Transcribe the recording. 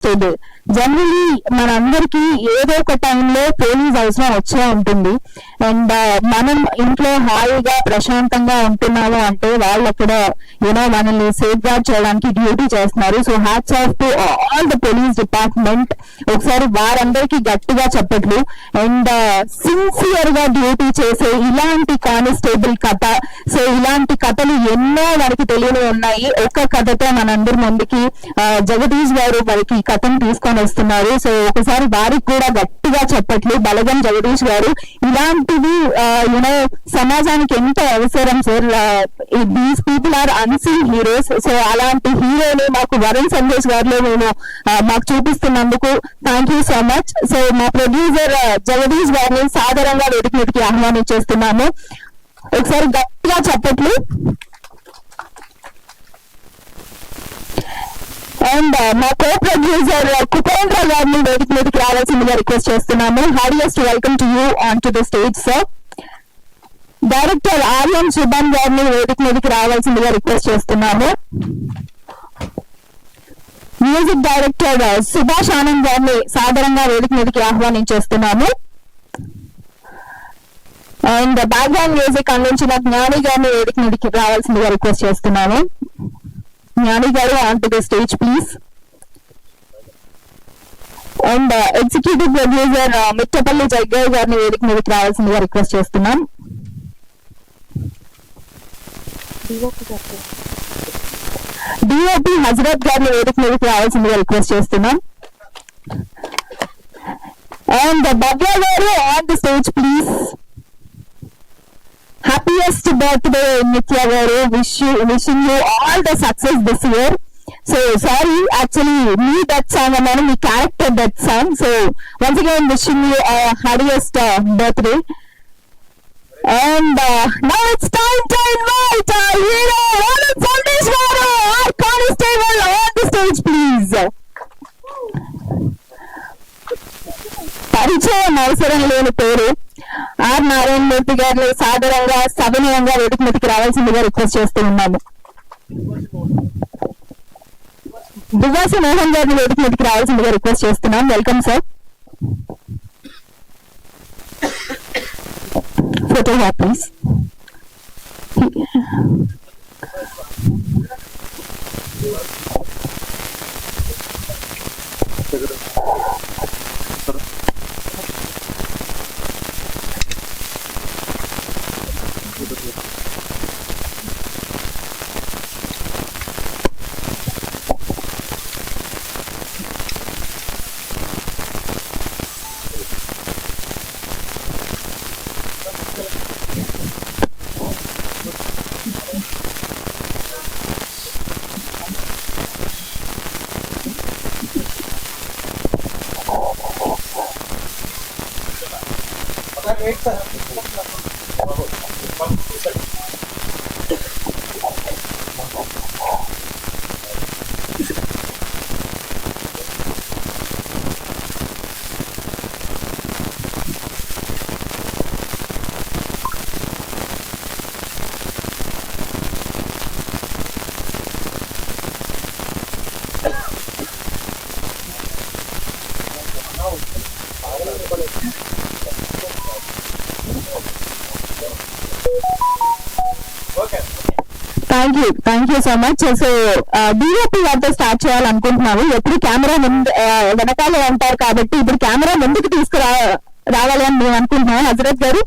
Constable. Generally మనందరికి ఏదో ఒక టైంలో పోలీస్ అవసరం వచ్చే ఉంటుంది. అండ్ మనం ఇంట్లో హాయిగా ప్రశాంతంగా ఉంటున్నాము అంటే వాళ్ళు అక్కడ మనల్ని సేఫ్ గార్డ్ చేయడానికి డ్యూటీ చేస్తున్నారు. So hats off to all the police department. ఒకసారి వారందరికీ గట్టిగా చెప్పట్లు. అండ్ సిన్సియర్ గా డ్యూటీ చేసే ఇలాంటి కానిస్టేబుల్ కథ, సో ఇలాంటి కథలు ఎన్నో మనకి తెలియని ఉన్నాయి. ఒక కథతో మనందరి ముందుకి జగదీష్ గారు మనకి కథను తీసుకొని వస్తున్నారు. సో ఒకసారి వారికి కూడా గట్టిగా చెప్పట్లు. బలగం జగదీష్ గారు, ఇలాంటివి సమాజానికి ఎంత అవసరం sir. These people are unseen heroes. So అలాంటి హీరోని మాకు వరుణ్ సందేశ్ గారిలో మాకు చూపిస్తున్నందుకు thank you so much. So మా ప్రొడ్యూసర్ జగదీష్ గారిని సాధారణంగా వేదిక మీదకి ఆహ్వానించేస్తున్నాము. ఒకసారి గట్టిగా చెప్పట్లు. అండ్ మా కో ప్రొడ్యూసర్ కుపేంద్ర గారిని వేదిక మీదకి రావాల్సిందిగా రిక్వెస్ట్ చేస్తున్నాము. Heartiest welcome to you on to the stage sir. Director Aryan Shubhan గారిని వేదిక మీదకి రావాల్సిందిగా రిక్వెస్ట్ చేస్తున్నాము. మ్యూజిక్ డైరెక్టర్ సుభాష్ ఆనంద్ గారిని సాధారణంగా వేదిక మీదకి ఆహ్వానించేస్తున్నాము. అండ్ బ్యాక్గ్రౌండ్ మ్యూజిక్ అందించిన జ్ఞాని గారిని వేదిక మీదకి రావాల్సిందిగా రిక్వెస్ట్ చేస్తున్నాము. Gnani garu on to the stage please. And executive producer Mittapalli Jaggaiah గారిని వేదిక మీదకి రావాల్సిందిగా రిక్వెస్ట్ చేస్తున్నాం. డిఓపి హజరత్ గారిని వేదిక మీదకి రావాల్సిందిగా రిక్వెస్ట్ చేస్తున్నాం. అండ్ భవ్య గారు on the stage please. Happiest birthday, Nitya garu. Wishing you all the success this year. So sorry, actually me that song and me character that song. So once again wishing you a happiest birthday. And now it's time to invite our hero, Varun Sandesh garu, our constable on the stage please. పరిచయం అవసరం లేని పేరు are Narayana Murthy గారిని సాధారణంగా సవినయంగా వేదిక మీదకి రావాల్సిందిగా రిక్వెస్ట్ చేస్తూ ఉన్నాము. దువ్వాసి మోహన్ గారిని వేదిక మీదకి రావాల్సిందిగా రిక్వెస్ట్ చేస్తున్నాం. Welcome sir. Photo please. Thank you so much. So DOP గారితో స్టార్ట్ చేయాలనుకుంటున్నాము. ఎప్పుడు కెమెరా ముందు వెనకాల ఉంటారు కాబట్టి ఇప్పుడు కెమెరా ముందుకు రావాలి అని మేము అనుకుంటున్నాము. హజరత్ గారు